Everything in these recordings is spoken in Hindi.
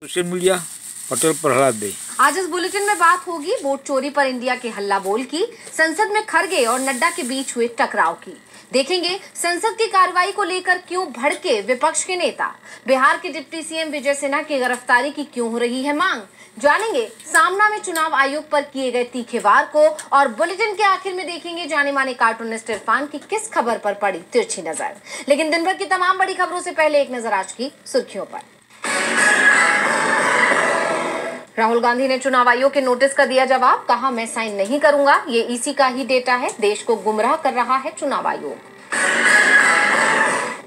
सोशल मीडिया पटेल प्रहलाद दे। आज इस बुलेटिन में बात होगी वोट चोरी पर इंडिया के हल्ला बोल की, संसद में खड़गे और नड्डा के बीच हुए टकराव की। देखेंगे संसद की कार्रवाई को लेकर क्यों भड़के विपक्ष के नेता, बिहार के डिप्टी सीएम विजय सिन्हा की गिरफ्तारी की क्यों हो रही है मांग, जानेंगे सामना में चुनाव आयोग पर किए गए तीखे वार को, और बुलेटिन के आखिर में देखेंगे जाने माने कार्टूनिस्ट इरफान की किस खबर पर पड़ी तिरछी नजर। लेकिन दिन भर की तमाम बड़ी खबरों से पहले एक नजर आज की सुर्खियों पर। राहुल गांधी ने चुनाव आयोग के नोटिस का दिया जवाब, कहा मैं साइन नहीं करूंगा, ये इसी का ही डेटा है, देश को गुमराह कर रहा है चुनाव आयोग।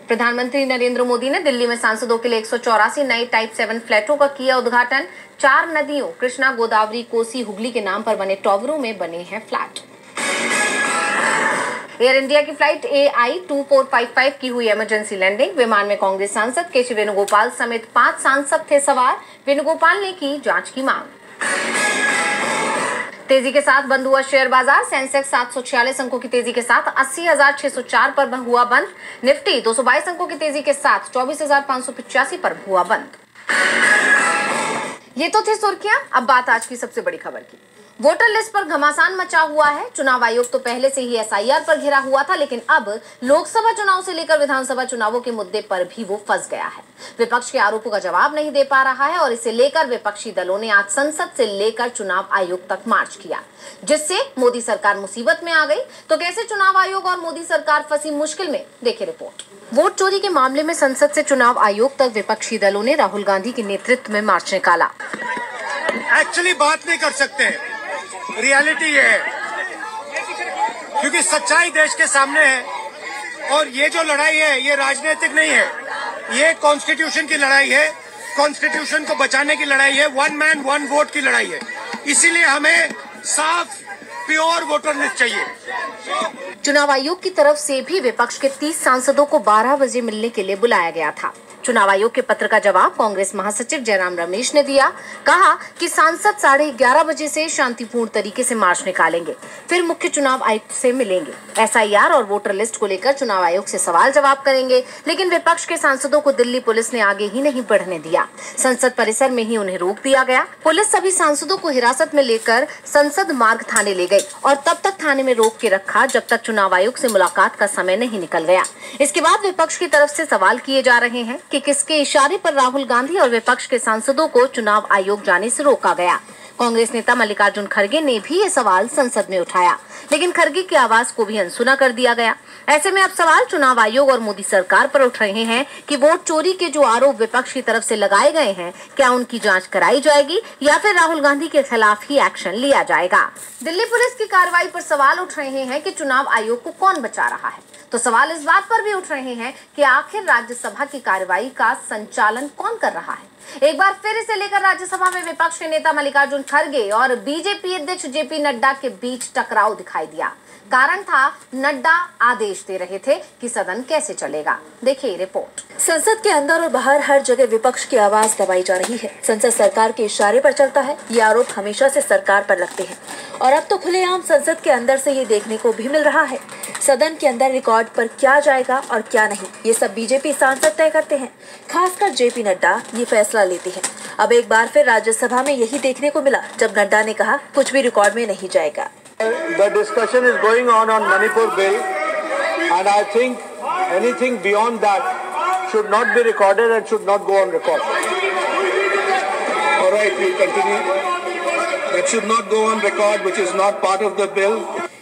प्रधानमंत्री नरेंद्र मोदी ने दिल्ली में सांसदों के लिए 184 नए टाइप 7 फ्लैटों का किया उद्घाटन। 4 नदियों कृष्णा, गोदावरी, कोसी, हुगली के नाम पर बने टॉवरों में बने हैं फ्लैट। एयर इंडिया की फ्लाइट AI 2455 की हुई इमरजेंसी लैंडिंग। विमान में कांग्रेस सांसद केसी वेणुगोपाल समेत 5 सांसद थे सवार। वेणुगोपाल ने की जांच की मांग। तेजी के साथ बंद हुआ शेयर बाजार, सेंसेक्स 746 अंकों की तेजी के साथ 80,604 पर हुआ बंद। निफ्टी 222 अंकों की तेजी के साथ 24,585 पर हुआ बंद। ये तो थी सुर्खियां, अब बात आज की सबसे बड़ी खबर की। वोटर लिस्ट पर घमासान मचा हुआ है। चुनाव आयोग तो पहले से ही SIR पर घिरा हुआ था, लेकिन अब लोकसभा चुनाव से लेकर विधानसभा चुनावों के मुद्दे पर भी वो फंस गया है। विपक्ष के आरोपों का जवाब नहीं दे पा रहा है और इसे लेकर विपक्षी दलों ने आज संसद से लेकर चुनाव आयोग तक मार्च किया, जिससे मोदी सरकार मुसीबत में आ गई। तो कैसे चुनाव आयोग और मोदी सरकार फंसी मुश्किल में, देखिए रिपोर्ट। वोट चोरी के मामले में संसद से चुनाव आयोग तक विपक्षी दलों ने राहुल गांधी के नेतृत्व में मार्च निकाला। एक्चुअली बात नहीं कर सकते, रियलिटी ये है, क्योंकि सच्चाई देश के सामने है और ये जो लड़ाई है ये राजनीतिक नहीं है, ये कॉन्स्टिट्यूशन की लड़ाई है, कॉन्स्टिट्यूशन को बचाने की लड़ाई है, 1 मैन 1 वोट की लड़ाई है। इसीलिए हमें साफ प्योर वोटर लिस्ट चाहिए। चुनाव आयोग की तरफ से भी विपक्ष के 30 सांसदों को 12 बजे मिलने के लिए बुलाया गया था। चुनाव आयोग के पत्र का जवाब कांग्रेस महासचिव जयराम रमेश ने दिया। कहा कि सांसद 11:30 बजे से शांतिपूर्ण तरीके से मार्च निकालेंगे, फिर मुख्य चुनाव आयुक्त से मिलेंगे, SIR और वोटर लिस्ट को लेकर चुनाव आयोग से सवाल जवाब करेंगे। लेकिन विपक्ष के सांसदों को दिल्ली पुलिस ने आगे ही नहीं बढ़ने दिया। संसद परिसर में ही उन्हें रोक दिया गया। पुलिस सभी सांसदों को हिरासत में लेकर संसद मार्ग थाने ले गई और तब तक थाने में रोक के रखा जब तक चुनाव आयोग से मुलाकात का समय नहीं निकल गया। इसके बाद विपक्ष की तरफ से सवाल किए जा रहे हैं कि किसके इशारे पर राहुल गांधी और विपक्ष के सांसदों को चुनाव आयोग जाने से रोका गया। कांग्रेस नेता मल्लिकार्जुन खड़गे ने भी ये सवाल संसद में उठाया, लेकिन खड़गे की आवाज को भी अनसुना कर दिया गया। ऐसे में अब सवाल चुनाव आयोग और मोदी सरकार पर उठ रहे हैं कि वोट चोरी के जो आरोप विपक्ष की तरफ से लगाए गए हैं, क्या उनकी जांच कराई जाएगी या फिर राहुल गांधी के खिलाफ ही एक्शन लिया जाएगा। दिल्ली पुलिस की कार्रवाई पर सवाल उठ रहे हैं कि चुनाव आयोग को कौन बचा रहा है, तो सवाल इस बात पर भी उठ रहे हैं कि आखिर राज्यसभा की कार्रवाई का संचालन कौन कर रहा है। एक बार फिर इसे लेकर राज्यसभा में विपक्ष के नेता मल्लिकार्जुन खड़गे और बीजेपी अध्यक्ष JP नड्डा के बीच टकराव दिखाई दिया। कारण था नड्डा आदेश दे रहे थे कि सदन कैसे चलेगा। देखिए रिपोर्ट। संसद के अंदर और बाहर हर जगह विपक्ष की आवाज दबाई जा रही है। संसद सरकार के इशारे पर चलता है, ये आरोप हमेशा से सरकार पर लगते हैं और अब तो खुलेआम संसद के अंदर से ये देखने को भी मिल रहा है। सदन के अंदर रिकॉर्ड पर क्या जाएगा और क्या नहीं, ये सब बीजेपी सांसद तय करते हैं। खासकर JP नड्डा ये फैसला लेते हैं। अब एक बार फिर राज्यसभा में यही देखने को मिला जब नड्डा ने कहा कुछ भी रिकॉर्ड में नहीं जाएगा। The discussion is going on Manipur bill, and I think anything beyond that should not be recorded and should not go on record. All right, we continue. That should not go on record, which is not part of the bill.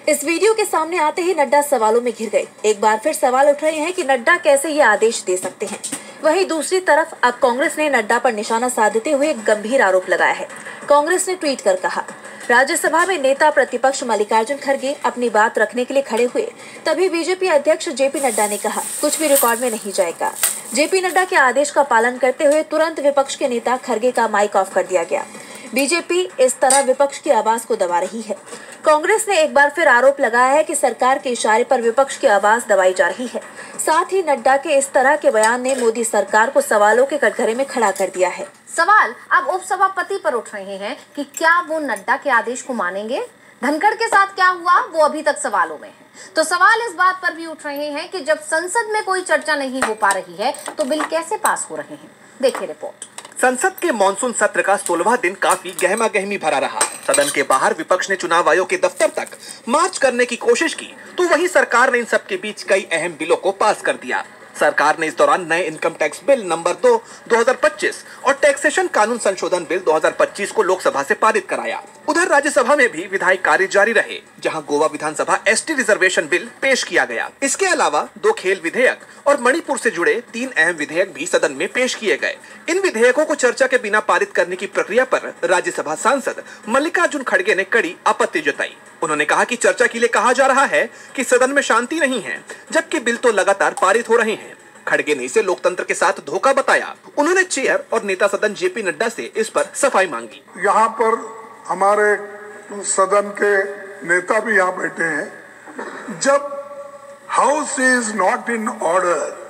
इस वीडियो के सामने आते ही नड्डा सवालों में घिर गए। एक बार फिर सवाल उठ रहे हैं कि नड्डा कैसे ये आदेश दे सकते हैं। वहीं दूसरी तरफ अब कांग्रेस ने नड्डा पर निशाना साधते हुए एक गंभीर आरोप लगाया है। कांग्रेस ने ट्वीट कर कहा, राज्यसभा में नेता प्रतिपक्ष मल्लिकार्जुन खड़गे अपनी बात रखने के लिए खड़े हुए, तभी बीजेपी अध्यक्ष JP नड्डा ने कहा कुछ भी रिकॉर्ड में नहीं जाएगा। JP नड्डा के आदेश का पालन करते हुए तुरंत विपक्ष के नेता खड़गे का माइक ऑफ कर दिया गया। बीजेपी इस तरह विपक्ष की आवाज को दबा रही है। कांग्रेस ने एक बार फिर आरोप लगाया है कि सरकार के इशारे पर विपक्ष की आवाज दबाई जा रही है। साथ ही नड्डा के इस तरह के बयान ने मोदी सरकार को सवालों के कटघरे में खड़ा कर दिया है। सवाल अब उपसभापति पर उठ रहे हैं कि क्या वो नड्डा के आदेश को मानेंगे। धनखड़ के साथ क्या हुआ वो अभी तक सवालों में है। तो सवाल इस बात पर भी उठ रहे हैं कि जब संसद में कोई चर्चा नहीं हो पा रही है तो बिल कैसे पास हो रहे हैं। देखिए रिपोर्ट। संसद के मॉनसून सत्र का 16वां दिन काफी गहमा गहमी भरा रहा। सदन के बाहर विपक्ष ने चुनाव आयोग के दफ्तर तक मार्च करने की कोशिश की, तो वहीं सरकार ने इन सब के बीच कई अहम बिलों को पास कर दिया। सरकार ने इस दौरान नए इनकम टैक्स बिल नंबर 2 2025 और टैक्सेशन कानून संशोधन बिल 2025 को लोकसभा से पारित कराया। उधर राज्यसभा में भी विधायी कार्य जारी रहे, जहां गोवा विधानसभा एसटी रिजर्वेशन बिल पेश किया गया। इसके अलावा 2 खेल विधेयक और मणिपुर से जुड़े 3 अहम विधेयक भी सदन में पेश किए गए। इन विधेयकों को चर्चा के बिना पारित करने की प्रक्रिया पर राज्यसभा सांसद मल्लिकार्जुन खड़गे ने कड़ी आपत्ति जताई। उन्होंने कहा कि चर्चा के लिए कहा जा रहा है कि सदन में शांति नहीं है, जबकि बिल तो लगातार पारित हो रहे हैं। खड़गे ने इसे लोकतंत्र के साथ धोखा बताया। उन्होंने चेयर और नेता सदन जेपी नड्डा से इस पर सफाई मांगी। यहाँ पर हमारे सदन के नेता भी यहाँ बैठे हैं। जब house is not in order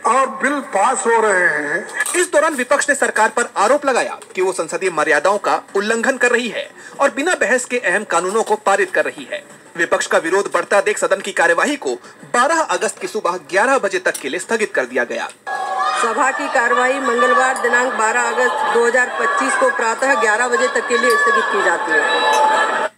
और बिल पास हो रहे हैं, इस दौरान विपक्ष ने सरकार पर आरोप लगाया कि वो संसदीय मर्यादाओं का उल्लंघन कर रही है और बिना बहस के अहम कानूनों को पारित कर रही है। विपक्ष का विरोध बढ़ता देख सदन की कार्यवाही को 12 अगस्त की सुबह 11 बजे तक के लिए स्थगित कर दिया गया। सभा की कार्यवाही मंगलवार दिनांक 12 अगस्त 2025 को प्रातः 11 बजे तक के लिए स्थगित की जाती है।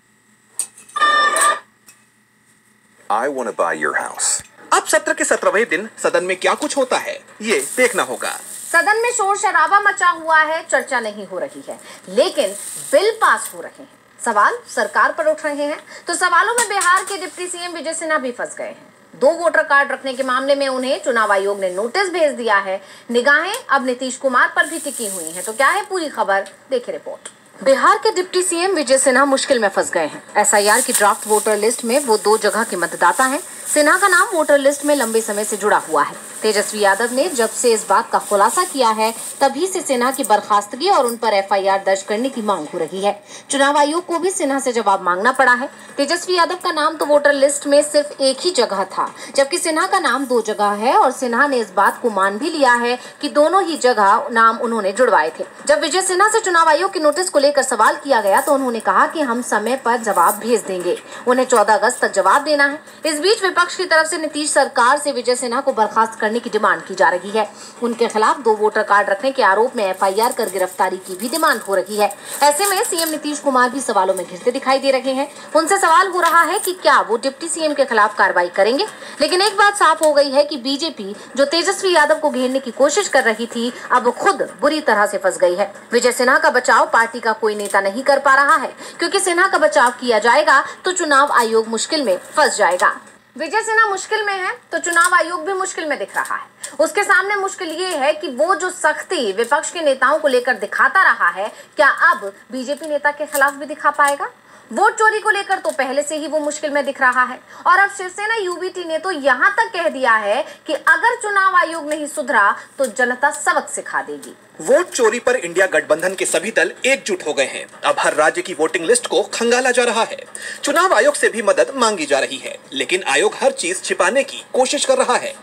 I want to buy your house। अब सत्र के 17वें दिन सदन में क्या कुछ होता है, ये देखना होगा। सदन में शोर शराबा मचा हुआ है, चर्चा नहीं हो रही है, लेकिन बिल पास हो रहे हैं। सवाल सरकार पर उठ रहे हैं, तो सवालों में बिहार के डिप्टी सीएम विजय सिन्हा भी फंस गए हैं। 2 वोटर कार्ड रखने के मामले में उन्हें चुनाव आयोग ने नोटिस भेज दिया है। निगाहें अब नीतीश कुमार पर भी टिकी हुई हैं। तो क्या है पूरी खबर, देखिए रिपोर्ट। बिहार के डिप्टी सीएम विजय सिन्हा मुश्किल में फंस गए हैं। एसआईआर की ड्राफ्ट वोटर लिस्ट में वो 2 जगह के मतदाता हैं। सिन्हा का नाम वोटर लिस्ट में लंबे समय से जुड़ा हुआ है। तेजस्वी यादव ने जब से इस बात का खुलासा किया है, तभी से सिन्हा की बर्खास्तगी और उन पर एफआईआर दर्ज करने की मांग हो रही है। चुनाव आयोग को भी सिन्हा से जवाब मांगना पड़ा है। तेजस्वी यादव का नाम तो वोटर लिस्ट में सिर्फ एक ही जगह था, जबकि सिन्हा का नाम 2 जगह है और सिन्हा ने इस बात को मान भी लिया है कि दोनों ही जगह नाम उन्होंने जुड़वाए थे। जब विजय सिन्हा से चुनाव आयोग के नोटिस को लेकर सवाल किया गया, तो उन्होंने कहा कि हम समय पर जवाब भेज देंगे, उन्हें 14 अगस्त तक जवाब देना है। इस बीच विपक्ष की तरफ से नीतीश सरकार से विजय सिन्हा को बर्खास्त करने की डिमांड की जा रही है। उनके खिलाफ 2 वोटर कार्ड रखने के आरोप में एफआईआर कर गिरफ्तारी की भी डिमांड हो रही है। ऐसे में सीएम नीतीश कुमार भी सवालों में घिरते दिखाई दे रहे हैं। उनसे सवाल हो रहा है कि क्या वो डिप्टी सीएम के खिलाफ कार्रवाई करेंगे। लेकिन एक बात साफ हो गई है कि बीजेपी जो तेजस्वी यादव को घेरने की कोशिश कर रही थी, अब खुद बुरी तरह से फंस गई है। विजय सिन्हा का बचाव पार्टी का कोई नेता नहीं कर पा रहा है, क्योंकि सिन्हा का बचाव किया जाएगा तो चुनाव आयोग मुश्किल में फंस जाएगा। विजय सिन्हा मुश्किल में है तो चुनाव आयोग भी मुश्किल में दिख रहा है। उसके सामने मुश्किल ये है कि वो जो सख्ती विपक्ष के नेताओं को लेकर दिखाता रहा है, क्या अब बीजेपी नेता के खिलाफ भी दिखा पाएगा। वोट चोरी को लेकर तो पहले से ही वो मुश्किल में दिख रहा है और अब शिवसेना यूबीटी ने तो यहां तक कह दिया है कि अगर चुनाव आयोग नहीं सुधरा तो जनता सबक सिखा देगी। वोट चोरी पर इंडिया गठबंधन के सभी दल एकजुट हो गए हैं। अब हर राज्य की वोटिंग लिस्ट को खंगाला जा रहा है। चुनाव आयोग से भी मदद मांगी जा रही है, लेकिन आयोग हर चीज छिपाने की कोशिश कर रहा है।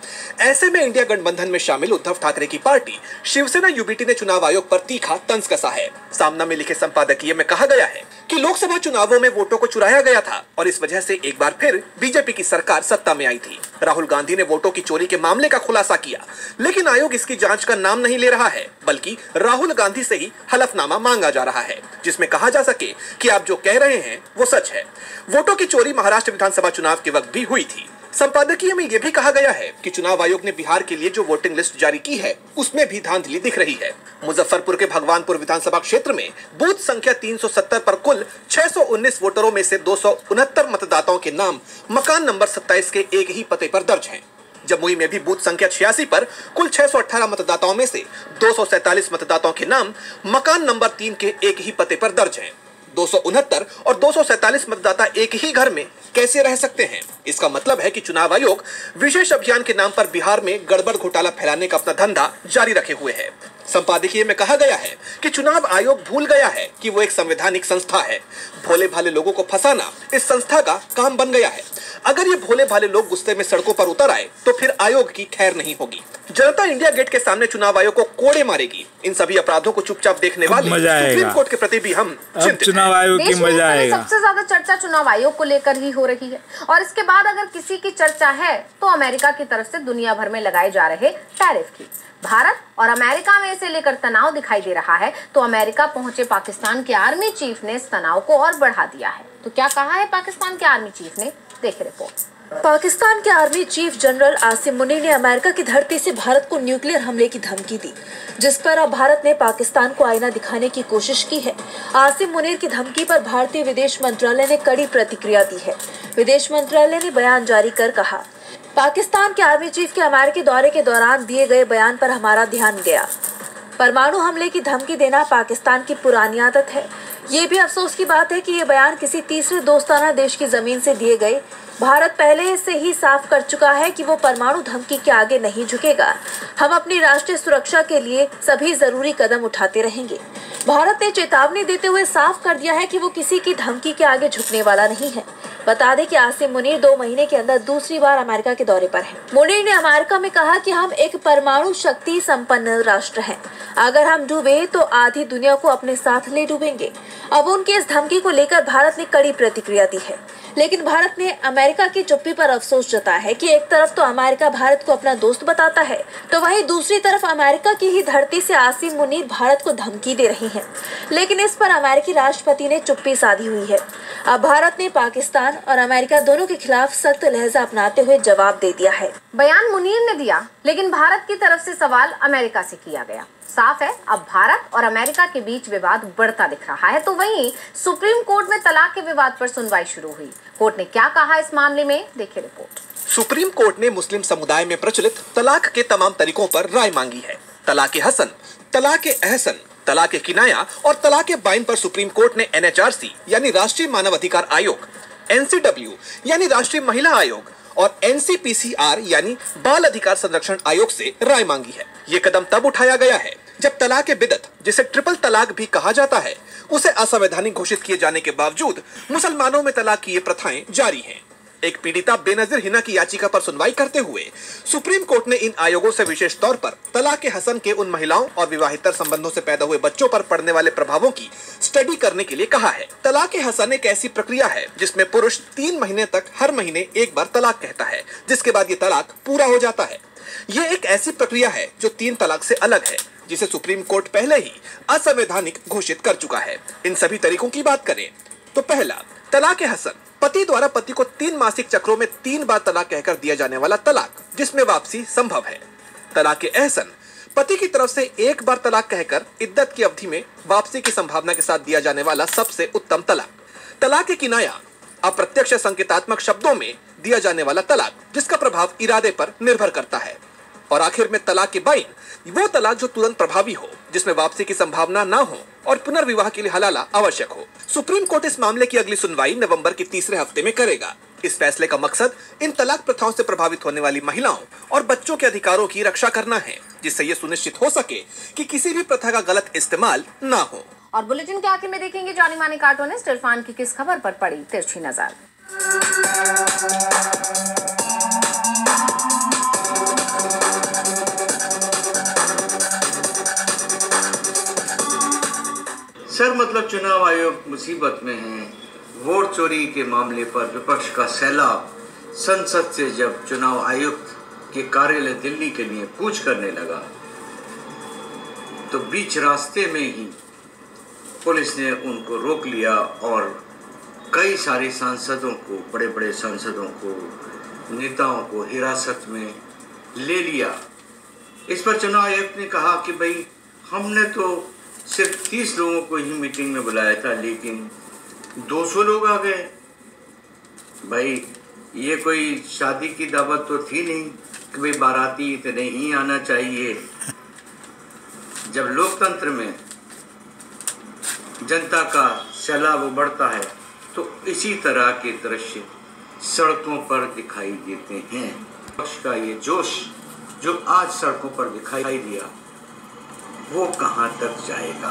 ऐसे में इंडिया गठबंधन में शामिल उद्धव ठाकरे की पार्टी शिवसेना यूबीटी ने चुनाव आयोग पर तीखा तंज कसा है। सामना में लिखे संपादकीय में कहा गया है कि लोकसभा चुनावों में वोटों को चुराया गया था और इस वजह से एक बार फिर बीजेपी की सरकार सत्ता में आई थी। राहुल गांधी ने वोटों की चोरी के मामले का खुलासा किया, लेकिन आयोग इसकी जांच का नाम नहीं ले रहा है, बल्कि राहुल गांधी से ही हलफनामा मांगा जा रहा है, जिसमें कहा जा सके कि आप जो कह रहे हैं वो सच है। वोटों की चोरी महाराष्ट्र विधानसभा चुनाव के वक्त भी हुई थी। संपादकीय में यह भी कहा गया है कि चुनाव आयोग ने बिहार के लिए जो वोटिंग लिस्ट जारी की है, उसमें भी धांधली दिख रही है। मुजफ्फरपुर के भगवानपुर विधानसभा क्षेत्र में बूथ संख्या 370 पर कुल 619 वोटरों में से 269 मतदाताओं के नाम मकान नंबर 27 के एक ही पते पर दर्ज हैं। जमुई में भी बूथ संख्या 86 पर कुल 618 मतदाताओं में से 247 मतदाताओं के नाम मकान नंबर 3 के एक ही पते पर दर्ज हैं। 269 और 247 मतदाता एक ही घर में कैसे रह सकते हैं। इसका मतलब है कि चुनाव आयोग विशेष अभियान के नाम पर बिहार में गड़बड़ घोटाला फैलाने का अपना धंधा जारी रखे हुए है। संपादकीय में कहा गया है कि चुनाव आयोग भूल गया है कि वो एक संवैधानिक संस्था है। भोले भाले लोगों को फंसाना इस संस्था का काम बन गया है। अगर ये भोले भाले लोग गुस्से में सड़कों पर उतर आए तो फिर आयोग की खैर नहीं होगी। जनता इंडिया गेट के सामने चुनाव आयोग को कोड़े मारेगी। इन सभी अपराधों को चुपचाप देखने वाले सुप्रीम कोर्ट के प्रति भी हम चिंतित। चुनाव आयोग की मजा आएगा। सबसे ज्यादा चर्चा चुनाव आयोग को लेकर ही हो रही है और इसके बाद अगर किसी की चर्चा है तो अमेरिका की तरफ से दुनिया भर में लगाए जा रहे टैरिफ की। भारत और अमेरिका में इस से लेकर तनाव दिखाई दे रहा है, तो अमेरिका पहुंचे पाकिस्तान के आर्मी चीफ ने इस तनाव को और बढ़ा दिया है। तो क्या कहा है पाकिस्तान के आर्मी चीफ ने, देखिए रिपोर्ट। पाकिस्तान के army chief general Asim Munir ने अमेरिका की धरती से भारत को न्यूक्लियर हमले की धमकी दी, जिस पर अब भारत ने पाकिस्तान को आईना दिखाने की कोशिश की है। आसिम मुनीर की धमकी पर भारतीय विदेश मंत्रालय ने कड़ी प्रतिक्रिया दी है। विदेश मंत्रालय ने बयान जारी कर कहा, पाकिस्तान के आर्मी चीफ के अमेरिकी दौरे के दौरान दिए गए बयान पर हमारा ध्यान गया। परमाणु हमले की धमकी देना पाकिस्तान की पुरानी आदत है। ये भी अफसोस की बात है कि ये बयान किसी तीसरे दोस्ताना देश की जमीन से दिए गए। भारत पहले से ही साफ कर चुका है कि वो परमाणु धमकी के आगे नहीं झुकेगा। हम अपनी राष्ट्रीय सुरक्षा के लिए सभी जरूरी कदम उठाते रहेंगे। भारत ने चेतावनी देते हुए साफ कर दिया है कि वो किसी की धमकी के आगे झुकने वाला नहीं है। बता दें कि आसिम मुनीर 2 महीने के अंदर दूसरी बार अमेरिका के दौरे पर हैं। मुनीर ने अमेरिका में कहा कि हम एक परमाणु शक्ति संपन्न राष्ट्र हैं। अगर हम डूबे तो आधी दुनिया को अपने साथ ले डूबेंगे। अब उनकी इस धमकी को लेकर भारत ने कड़ी प्रतिक्रिया दी है, लेकिन भारत ने अमेरिका की चुप्पी पर अफसोस जताया है कि एक तरफ तो अमेरिका भारत को अपना दोस्त बताता है, तो वहीं दूसरी तरफ अमेरिका की ही धरती से आसिम मुनीर भारत को धमकी दे रही हैं। लेकिन इस पर अमेरिकी राष्ट्रपति ने चुप्पी साधी हुई है। अब भारत ने पाकिस्तान और अमेरिका दोनों के खिलाफ सख्त लहजा अपनाते हुए जवाब दे दिया है। बयान मुनीर ने दिया, लेकिन भारत की तरफ से सवाल अमेरिका से किया गया। साफ है, अब भारत और अमेरिका के बीच विवाद बढ़ता दिख रहा है। तो वहीं सुप्रीम कोर्ट में तलाक के विवाद पर सुनवाई शुरू हुई। कोर्ट ने क्या कहा इस मामले में, देखिए रिपोर्ट। सुप्रीम कोर्ट ने मुस्लिम समुदाय में प्रचलित तलाक के तमाम तरीकों पर राय मांगी है। तलाक हसन, तलाक एहसन, तलाक किनाया और तलाक बाइन पर सुप्रीम कोर्ट ने NHRC यानी राष्ट्रीय मानव अधिकार आयोग, NCW यानी राष्ट्रीय महिला आयोग और NCPCR यानी बाल अधिकार संरक्षण आयोग से राय मांगी है। ये कदम तब उठाया गया है जब तलाक बिदअत, जिसे ट्रिपल तलाक भी कहा जाता है, उसे असंवैधानिक घोषित किए जाने के बावजूद मुसलमानों में तलाक की ये प्रथाएं जारी हैं। एक पीड़िता बेनजीर हिना की याचिका पर सुनवाई करते हुए सुप्रीम कोर्ट ने इन आयोगों से विशेष तौर पर तलाक हसन के उन महिलाओं और विवाहितर संबंधों से पैदा हुए बच्चों पर पड़ने वाले प्रभावों की स्टडी करने के लिए कहा है। तलाक हसन एक ऐसी प्रक्रिया है जिसमें पुरुष 3 महीने तक हर महीने एक बार तलाक कहता है, जिसके बाद ये तलाक पूरा हो जाता है। ये एक ऐसी प्रक्रिया है जो 3 तलाक से अलग है, जिसे सुप्रीम कोर्ट पहले ही असंवैधानिक घोषित कर चुका है। इन सभी तरीकों की बात करें तो पहला, तलाक हसन, पति द्वारा पति को 3 मासिक चक्रों में 3 बार तलाक कहकर दिया जाने वाला तलाक, जिसमें वापसी संभव है। तलाक एहसन, पति की तरफ से 1 बार तलाक कहकर इद्दत की अवधि में वापसी की संभावना के साथ दिया जाने वाला सबसे उत्तम तलाक। तलाक किनाया, अप्रत्यक्ष संकेतात्मक शब्दों में दिया जाने वाला तलाक, जिसका प्रभाव इरादे पर निर्भर करता है। और आखिर में तलाक बाइन, वो तलाक जो तुरंत प्रभावी हो, जिसमें वापसी की संभावना ना हो और पुनर्विवाह के लिए हलाला आवश्यक हो। सुप्रीम कोर्ट इस मामले की अगली सुनवाई नवंबर के तीसरे हफ्ते में करेगा। इस फैसले का मकसद इन तलाक प्रथाओं से प्रभावित होने वाली महिलाओं और बच्चों के अधिकारों की रक्षा करना है, जिससे ये सुनिश्चित हो सके कि किसी भी प्रथा का गलत इस्तेमाल ना हो। और बुलेटिन के आखिर में देखेंगे जानी मानी कार्टूनिस्ट इरफान की किस खबर पर पड़ी तिरछी नजर। सर, मतलब चुनाव आयोग मुसीबत में है। वोट चोरी के मामले पर विपक्ष का सैलाब संसद से जब चुनाव आयुक्त के कार्यालय दिल्ली के लिए कूच करने लगा, तो बीच रास्ते में ही पुलिस ने उनको रोक लिया और कई सारे सांसदों को, बड़े बड़े सांसदों को, नेताओं को हिरासत में ले लिया। इस पर चुनाव आयुक्त ने कहा कि भाई हमने तो सिर्फ 30 लोगों को ही मीटिंग में बुलाया था, लेकिन 200 लोग आ गए। भाई ये कोई शादी की दावत तो थी नहीं कि भाई बाराती इतने ही आना चाहिए। जब लोकतंत्र में जनता का सैलाब बढ़ता है तो इसी तरह के दृश्य सड़कों पर दिखाई देते हैं। पक्ष का ये जोश जो आज सड़कों पर दिखाई दिया, वो कहाँ तक जाएगा।